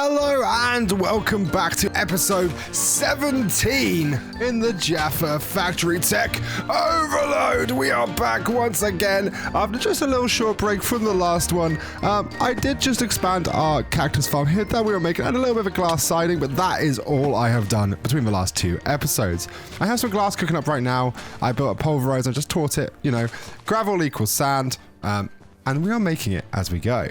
Hello and welcome back to episode 17 in the Jaffa Factory Tech Overload. We are back once again after just a little short break from the last one. I did just expand our cactus farm here that we were making and a little bit of a glass siding, but that is all I have done between the last two episodes. I have some glass cooking up right now. I built a pulverizer, just taught it, gravel equals sand, and we are making it as we go.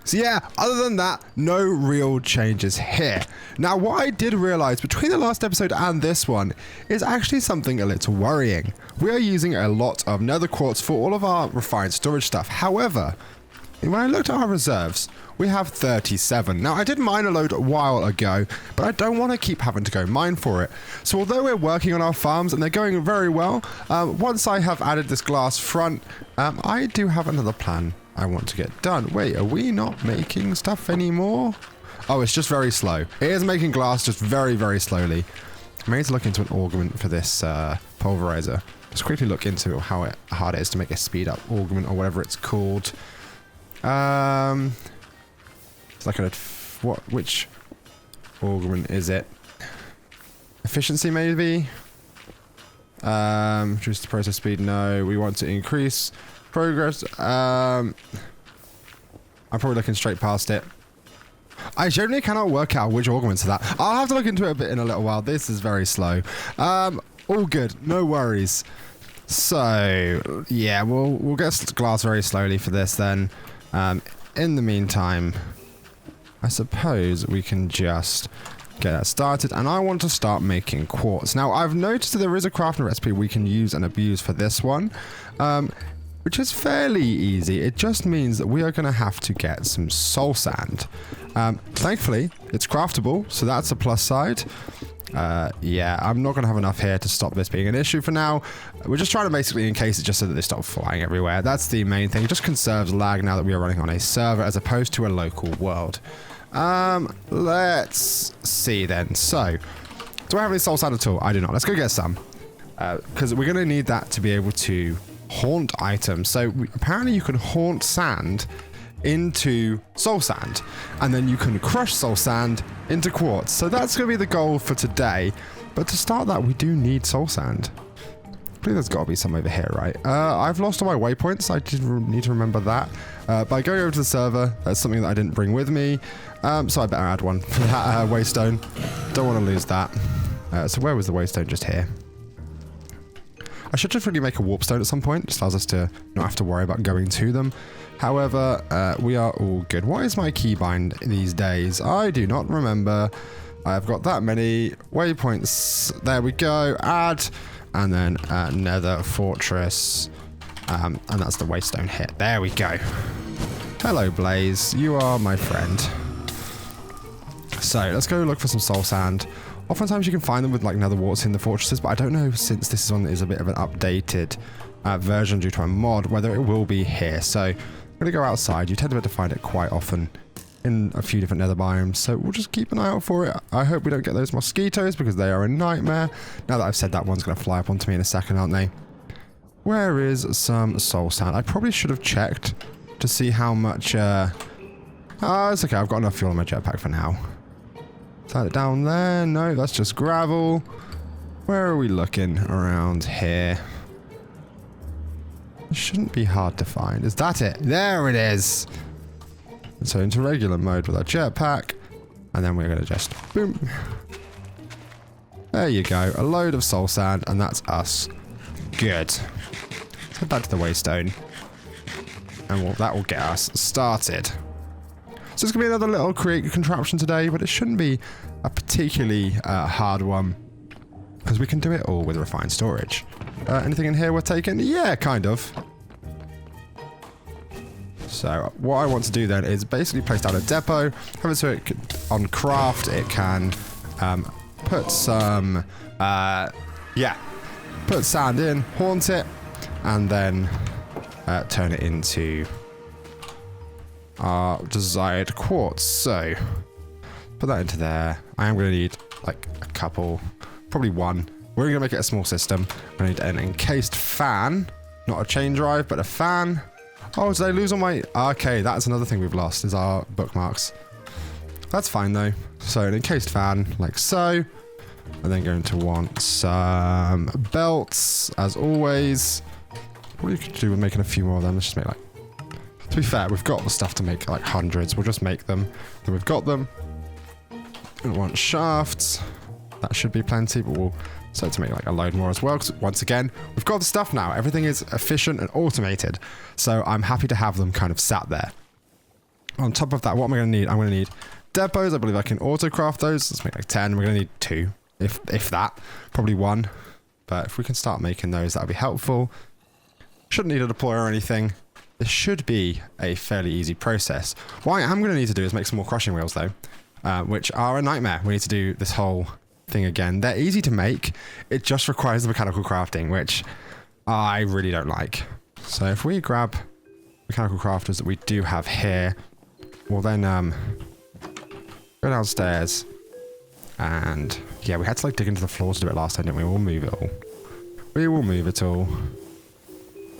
So yeah, other than that, no real changes here. Now, what I did realize between the last episode and this one is actually something a little worrying. We are using a lot of nether quartz for all of our refined storage stuff. However, when I looked at our reserves, we have 37. Now, I did mine a load a while ago, but I don't want to keep having to go mine for it. So although we're working on our farms and they're going very well, once I have added this glass front, I do have another plan I want to get done. Wait, are we not making stuff anymore? Oh, it's just very slow. It is making glass just very, very slowly. I may need to look into an augment for this pulverizer. Let's quickly look into how hard it is to make a speed up augment or whatever it's called. It's like which augment is it? Efficiency maybe? Reduce the process speed, no. We want to increase progress. I'm probably looking straight past it. I generally cannot work out which augments are that. I'll have to look into it a bit in a little while. This is very slow. All good, no worries. So yeah, we'll get glass very slowly for this then. In the meantime, I suppose we can just get that started, and I want to start making quartz. Now, I've noticed that there is a crafting recipe we can use and abuse for this one, which is fairly easy. It just means that we are going to have to get some soul sand. Thankfully, it's craftable, so that's a plus side. Yeah, I'm not going to have enough here to stop this being an issue for now. We're just trying to basically encase it just so that they stop flying everywhere. That's the main thing. It just conserves lag now that we are running on a server as opposed to a local world. Let's see then. So, do I have any soul sand at all? I do not. Let's go get some. Because we're going to need that to be able to haunt items. So, apparently you can haunt sand into soul sand, and then you can crush soul sand into quartz. So that's going to be the goal for today. But to start that, we do need soul sand. I believe there's got to be some over here, right? I've lost all my waypoints. I did need to remember that. By going over to the server, that's something that I didn't bring with me. So I better add one for that waystone. Don't want to lose that. So where was the waystone? Just here. I should just really make a warpstone at some point. Just allows us to not have to worry about going to them. However, we are all good. What is my keybind these days? I do not remember. I've got that many waypoints. There we go. Add. And then nether fortress. And that's the waystone hit. There we go. Hello, Blaze. You are my friend. So let's go look for some soul sand. Oftentimes you can find them with like nether warts in the fortresses, but I don't know, since this one is a bit of an updated version due to a mod, whether it will be here. So I'm going to go outside. You tend to be able to find it quite often in a few different nether biomes, so we'll just keep an eye out for it. I hope we don't get those mosquitoes because they are a nightmare. Now that I've said that, one's going to fly up onto me in a second, aren't they? Where is some soul sand? I probably should have checked to see how much... it's okay, I've got enough fuel in my jetpack for now. Is that down there? No, that's just gravel. Where are we looking around here? It shouldn't be hard to find. Is that it? There it is. So into regular mode with our jetpack. And then we're going to just boom. There you go. A load of soul sand, and that's us. Good. Let's head back to the waystone. And that will get us started. So it's going to be another little create contraption today, but it shouldn't be a particularly hard one, because we can do it all with refined storage. Anything in here we're taking? Yeah, kind of. So what I want to do then is basically place down a depot, have it so it can, on craft, it can put some, put sand in, haunt it, and then turn it into our desired quartz. So put that into there. I am going to need like a couple, probably one. We're going to make it a small system. I need an encased fan, not a chain drive, but a fan. Oh, did I lose all my... Okay, that's another thing we've lost, is our bookmarks. That's fine though. So an encased fan, like so. And then going to want some belts, as always. What you could do with making a few more of them. Let's just make like... To be fair, we've got the stuff to make like hundreds. We'll just make them. Then we've got them. We want shafts. That should be plenty, but we'll start to make like a load more as well. Because once again, we've got the stuff now. Everything is efficient and automated. So I'm happy to have them kind of sat there. On top of that, what am I going to need? I'm going to need depots. I believe I can auto-craft those. Let's make like 10. We're going to need 2, if that. Probably 1. But if we can start making those, that would be helpful. Shouldn't need a deployer or anything. This should be a fairly easy process. What I am going to need to do is make some more crushing wheels, though, which are a nightmare. We need to do this whole thing again. They're easy to make. It just requires the mechanical crafting, which I really don't like. So if we grab mechanical crafters that we do have here, we'll then go downstairs. And yeah, we had to like dig into the floors to do it last time, didn't we? We'll move it all. We will move it all.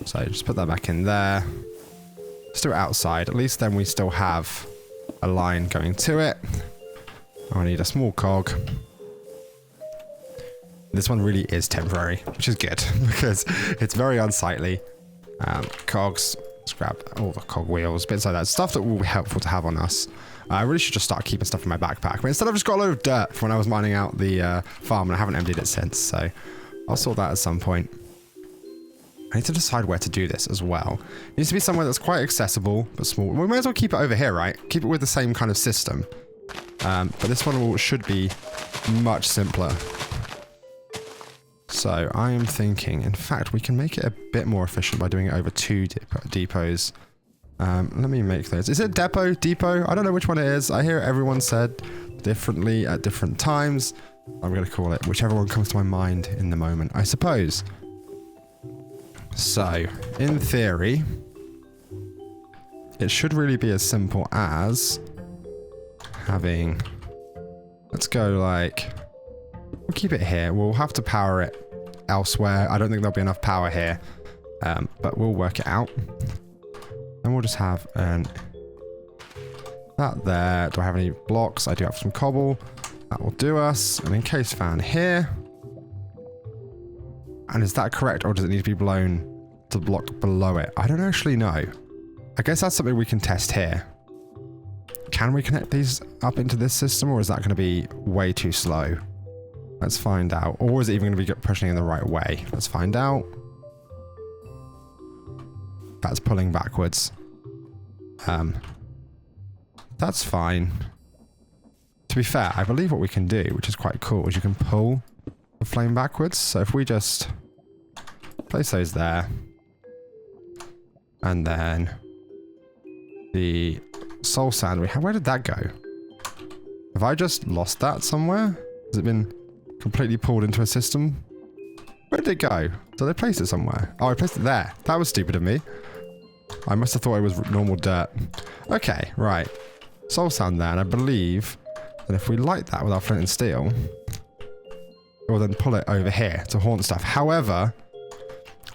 So just put that back in there. Let's do it outside. At least then we still have a line going to it. I need a small cog. This one really is temporary, which is good because it's very unsightly. Cogs. Let's grab all the cog wheels, bits like that. Stuff that will be helpful to have on us. I really should just start keeping stuff in my backpack. But instead I've just got a load of dirt from when I was mining out the farm and I haven't emptied it since. So I'll sort that at some point. I need to decide where to do this as well. It needs to be somewhere that's quite accessible, but small. We may as well keep it over here, right? Keep it with the same kind of system. But this one should be much simpler. So I am thinking, in fact, we can make it a bit more efficient by doing it over 2 depots. Let me make those. Is it depot? Depot? I don't know which one it is. I hear everyone said differently at different times. I'm going to call it whichever one comes to my mind in the moment, I suppose. So, in theory, it should really be as simple as having... Let's go like... We'll keep it here. We'll have to power it elsewhere. I don't think there'll be enough power here, but we'll work it out. And we'll just have that there. Do I have any blocks? I do have some cobble. That will do us. An encased fan here. And is that correct, or does it need to be blown to the block below it? I don't actually know. I guess that's something we can test here. Can we connect these up into this system, or is that going to be way too slow? Let's find out. Or is it even going to be pushing in the right way? Let's find out. That's pulling backwards. That's fine. To be fair, I believe what we can do, which is quite cool, is you can pull the flame backwards. So if we just place those there, and then the soul sand we have, where did that go? Have I just lost that somewhere? Has it been completely pulled into a system? Where did it go? Did I place it somewhere? Oh, I placed it there. That was stupid of me. I must have thought it was normal dirt. Okay, right. Soul sand there, and I believe that if we light that with our flint and steel, it will then pull it over here to haunt stuff. However,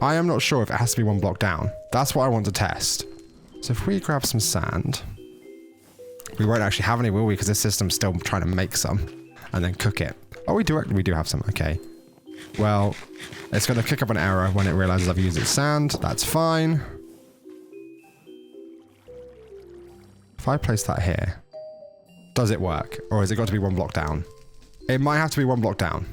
I am not sure if it has to be 1 block down. That's what I want to test. So if we grab some sand, we won't actually have any, will we? Because this system's still trying to make some and then cook it. Oh, we do have some. Okay. Well, it's going to kick up an error when it realizes I've used its sand. That's fine. If I place that here, does it work? Or has it got to be 1 block down? It might have to be 1 block down.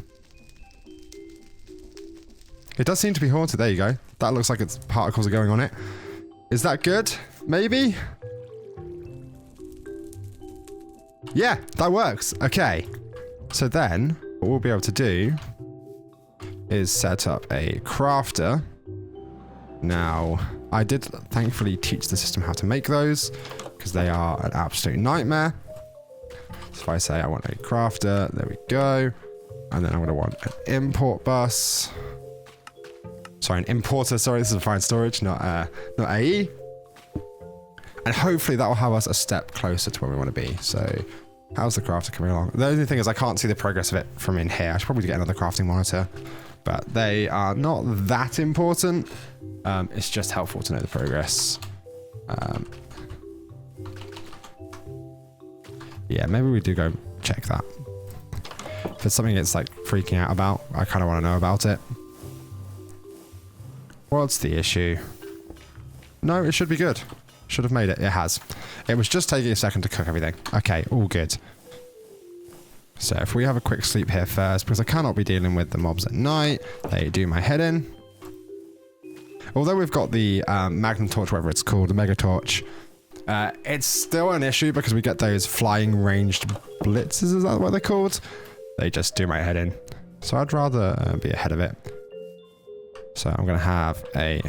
It does seem to be haunted. There you go. That looks like its particles are going on it. Is that good? Maybe? Yeah, that works. Okay. So then, what we'll be able to do is set up a crafter. Now, I did thankfully teach the system how to make those, because they are an absolute nightmare. So if I say I want a crafter, there we go. And then I'm going to want an import bus. Sorry, an importer. Sorry, this is a fine storage, not AE. And hopefully that will have us a step closer to where we want to be. So how's the crafter coming along? The only thing is I can't see the progress of it from in here. I should probably get another crafting monitor, but they are not that important. It's just helpful to know the progress. Yeah, maybe we do go check that. If it's something it's like freaking out about, I kind of want to know about it. What's the issue? No, it should be good. Should have made it. It has. It was just taking a second to cook everything. Okay, all good. So if we have a quick sleep here first, because I cannot be dealing with the mobs at night, they do my head in. Although we've got the magnum torch, whatever it's called, the mega torch, it's still an issue because we get those flying ranged blitzes, is that what they're called? They just do my head in. So I'd rather be ahead of it. So I'm going to have a...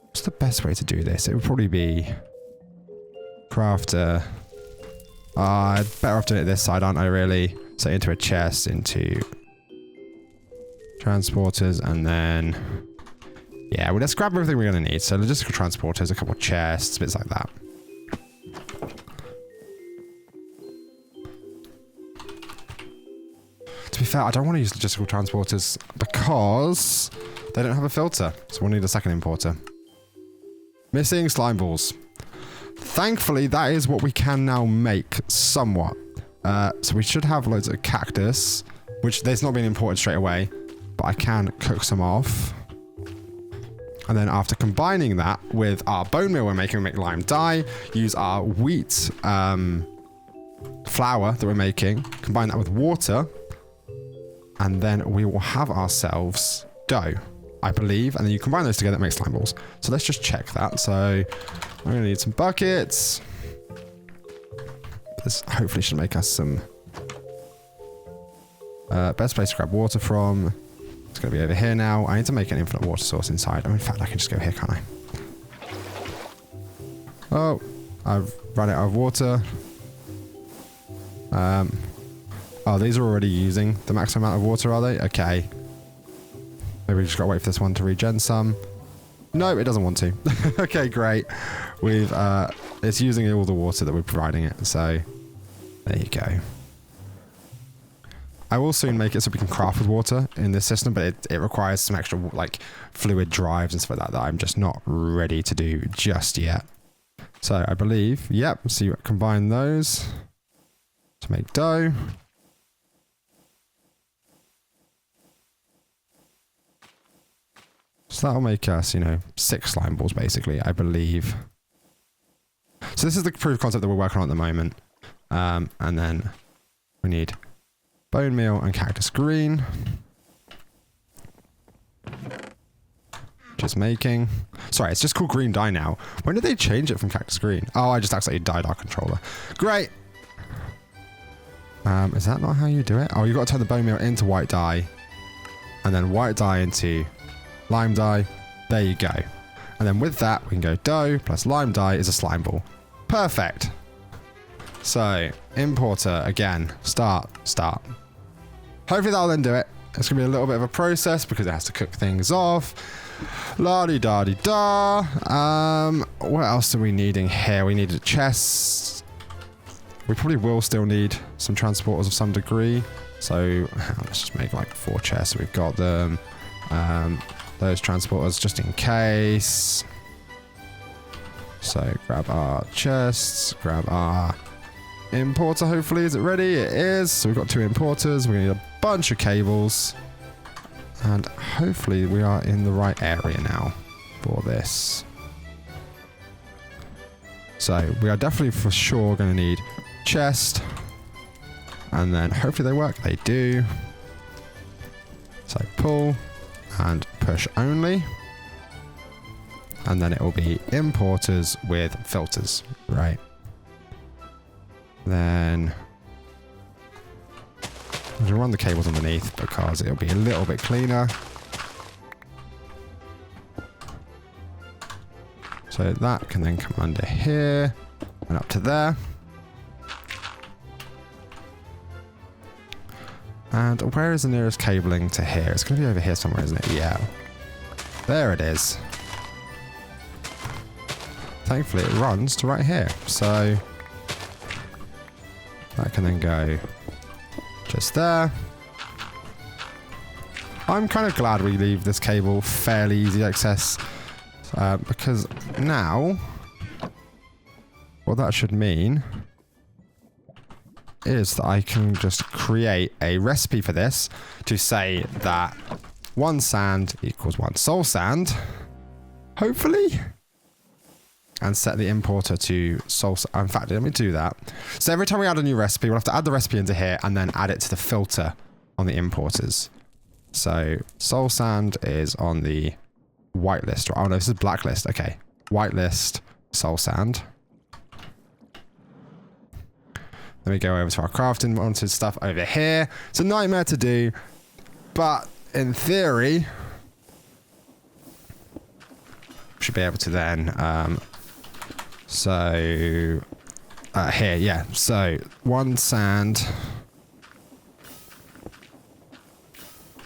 What's the best way to do this? It would probably be... Crafter... I'd better off doing it this side, aren't I, really? So into a chest, into... Transporters, and then... Yeah, well, let's grab everything we're going to need. So logistical transporters, a couple of chests, bits like that. To be fair, I don't want to use logistical transporters because they don't have a filter. So we'll need a second importer. Missing slime balls. Thankfully, that is what we can now make somewhat. So we should have loads of cactus, which there's not been imported straight away, but I can cook some off. And then after combining that with our bone meal we're making, we make lime dye, use our wheat flour that we're making, combine that with water, and then we will have ourselves dough, I believe. And then you combine those together, it makes slime balls. So let's just check that. So I'm going to need some buckets. This hopefully should make us some... best place to grab water from. It's going to be over here now. I need to make an infinite water source inside. Oh, in fact, I can just go here, can't I? Oh, I've run out of water. Oh, these are already using the maximum amount of water, are they? Okay. Maybe we just got to wait for this one to regen some. No, it doesn't want to. Okay, great. We've, it's using all the water that we're providing it. So, there you go. I will soon make it so we can craft with water in this system, but it requires some extra like fluid drives and stuff like that that I'm just not ready to do just yet. So I believe, yep, so you combine those to make dough. So that'll make us, 6 slime balls basically, I believe. So this is the proof of concept that we're working on at the moment. And then we need bone meal and cactus green. Just making. Sorry, it's just called green dye now. When did they change it from cactus green? Oh, I just accidentally dyed our controller. Great. Is that not how you do it? Oh, you got to turn the bone meal into white dye, and then white dye into lime dye. There you go. And then with that, we can go dough plus lime dye is a slime ball. Perfect. So, importer again. Start. Hopefully that'll then do it. It's going to be a little bit of a process because it has to cook things off. La-di-da-di-da. What else are we needing here? We need a chest. We probably will still need some transporters of some degree. So, let's just make like 4 chests. We've got them. Those transporters just in case. So, grab our chests. Grab our... importer, hopefully. Is it ready? It is. So we've got 2 importers. We're going to need a bunch of cables. And hopefully we are in the right area now for this. So we are definitely for sure going to need chest. And then hopefully they work. They do. So pull and push only. And then it will be importers with filters. Right. Then I'm going to run the cables underneath because it'll be a little bit cleaner. So that can then come under here and up to there. And where is the nearest cabling to here? It's going to be over here somewhere, isn't it? Yeah. There it is. Thankfully it runs to right here. So that can then go just there. I'm kind of glad we leave this cable fairly easy access because now what that should mean is that I can just create a recipe for this to say that 1 sand equals 1 soul sand, hopefully, and set the importer to soul sand. In fact, let me do that. So every time we add a new recipe, we'll have to add the recipe into here and then add it to the filter on the importers. So soul sand is on the whitelist. Oh no, this is blacklist. Okay, whitelist soul sand. Then we go over to our crafting wanted stuff over here. It's a nightmare to do, but in theory, we should be able to then, here, yeah. So 1 sand.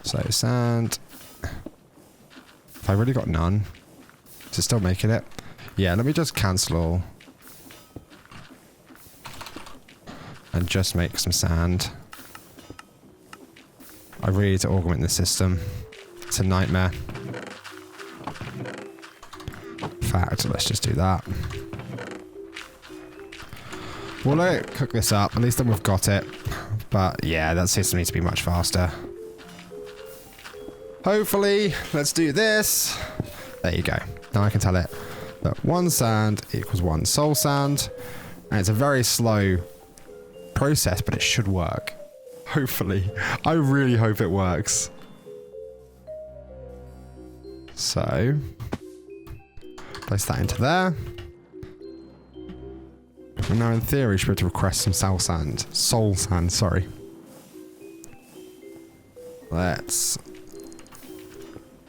So sand. Have I really got none? Is it still making it? Yeah, let me just cancel all. And just make some sand. I really need to augment this system. It's a nightmare. In fact, let's just do that. We'll let it cook this up. At least then we've got it. But yeah, that system needs to be much faster. Hopefully, let's do this. There you go. Now I can tell it that 1 sand equals 1 soul sand. And it's a very slow process, but it should work. Hopefully. I really hope it works. So, place that into there. And now in theory, we should be able to request some soul sand. Soul sand, sorry. Let's...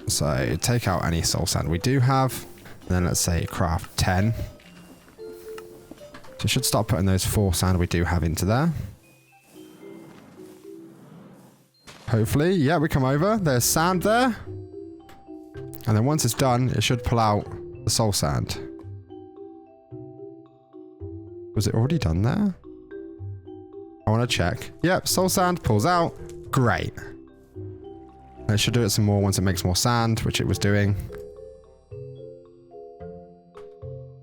So, take out any soul sand we do have. And then let's say craft 10. So, should start putting those 4 sand we do have into there. Hopefully, yeah, we come over. There's sand there. And then once it's done, it should pull out the soul sand. Was it already done there? I want to check. Yep, soul sand pulls out. Great. And it should do it some more once it makes more sand, which it was doing.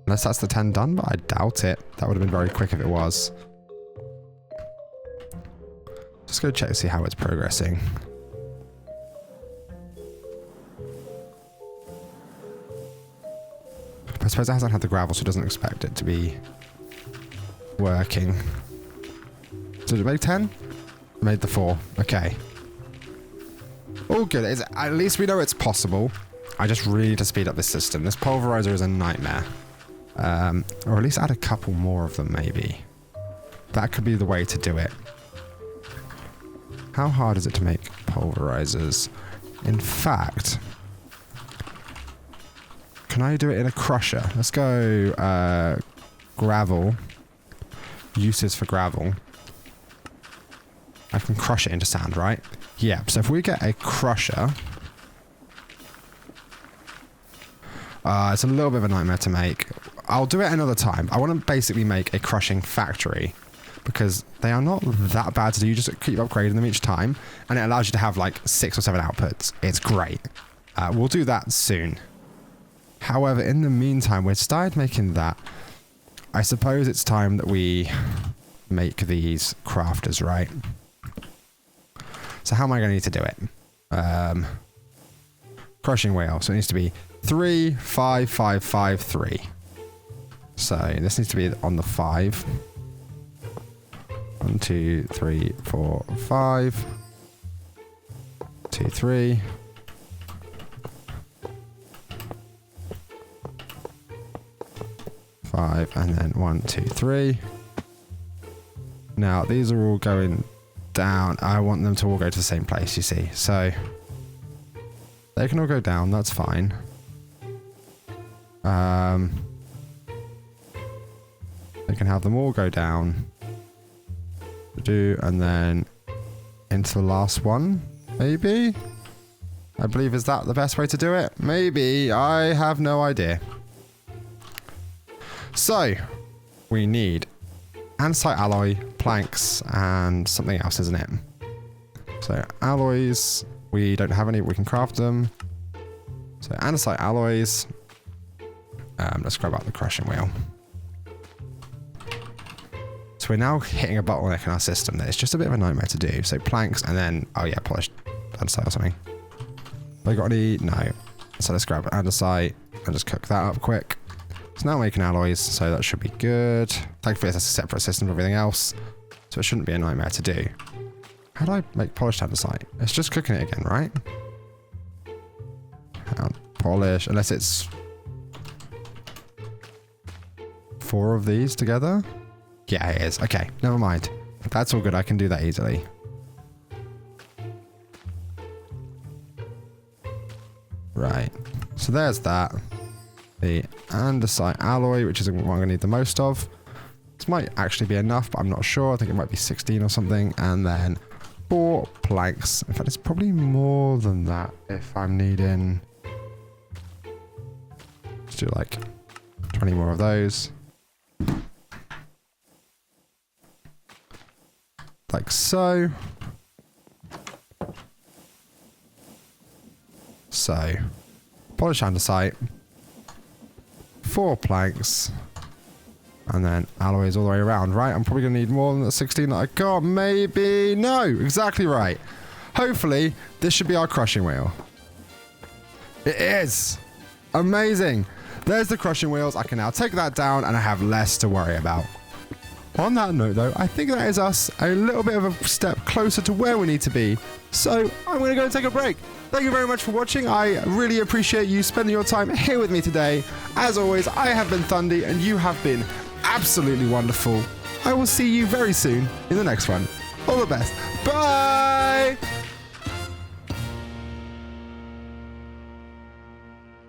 Unless that's the 10 done, but I doubt it. That would have been very quick if it was. Just go check to see how it's progressing. I suppose it hasn't had the gravel, so it doesn't expect it to be working. Did it make 10? It made the 4. Okay. All good. At least we know it's possible. I just really need to speed up this system. This pulverizer is a nightmare. Or at least add a couple more of them, maybe. That could be the way to do it. How hard is it to make pulverizers? In fact, can I do it in a crusher? Let's go gravel. Uses for gravel. I can crush it into sand, right? Yeah, so if we get a crusher... it's a little bit of a nightmare to make. I'll do it another time. I want to basically make a crushing factory. Because they are not that bad to do. You just keep upgrading them each time. And it allows you to have like 6 or 7 outputs. It's great. We'll do that soon. However, in the meantime, we've started making that. I suppose it's time that we make these crafters, right? So how am I going to need to do it? Crushing wheel. So it needs to be 3, 5, 5, 5, 3. So this needs to be on the 5. 1, 2, 3, 4, 5. 2, 3. 5, and then 1, 2, 3. Now these are all going down. I want them to all go to the same place, you see. So they can all go down, that's fine. They can have them all go down. And then into the last one, maybe? I believe, is that the best way to do it? Maybe, I have no idea. So, we need andesite alloy, planks, and something else, isn't it? So, alloys, we don't have any, we can craft them. So, andesite alloys. Let's grab out the crushing wheel. we're now hitting a bottleneck in our system that it's just a bit of a nightmare to do. So planks and then, oh yeah, polished andesite or something. Have I got any? No. So let's grab andesite and just cook that up quick. It's now making alloys, so that should be good. Thankfully, that's a separate system from everything else, so it shouldn't be a nightmare to do. How do I make polished andesite? It's just cooking it again, right? Polish, unless it's 4 of these together. Yeah, it is. Okay, never mind. That's all good. I can do that easily. Right. So there's that. The andesite alloy, which is what I'm going to need the most of. This might actually be enough, but I'm not sure. I think it might be 16 or something. And then 4 planks. In fact, it's probably more than that if I'm needing... Let's do like 20 more of those. Like so. So, polish andesite, 4 planks, and then alloys all the way around, right? I'm probably going to need more than the 16 that I got, maybe? No, exactly right. Hopefully, this should be our crushing wheel. It is! Amazing! There's the crushing wheels. I can now take that down and I have less to worry about. On that note, though, I think that is us a little bit of a step closer to where we need to be. So I'm going to go and take a break. Thank you very much for watching. I really appreciate you spending your time here with me today. As always, I have been Thundie and you have been absolutely wonderful. I will see you very soon in the next one. All the best. Bye!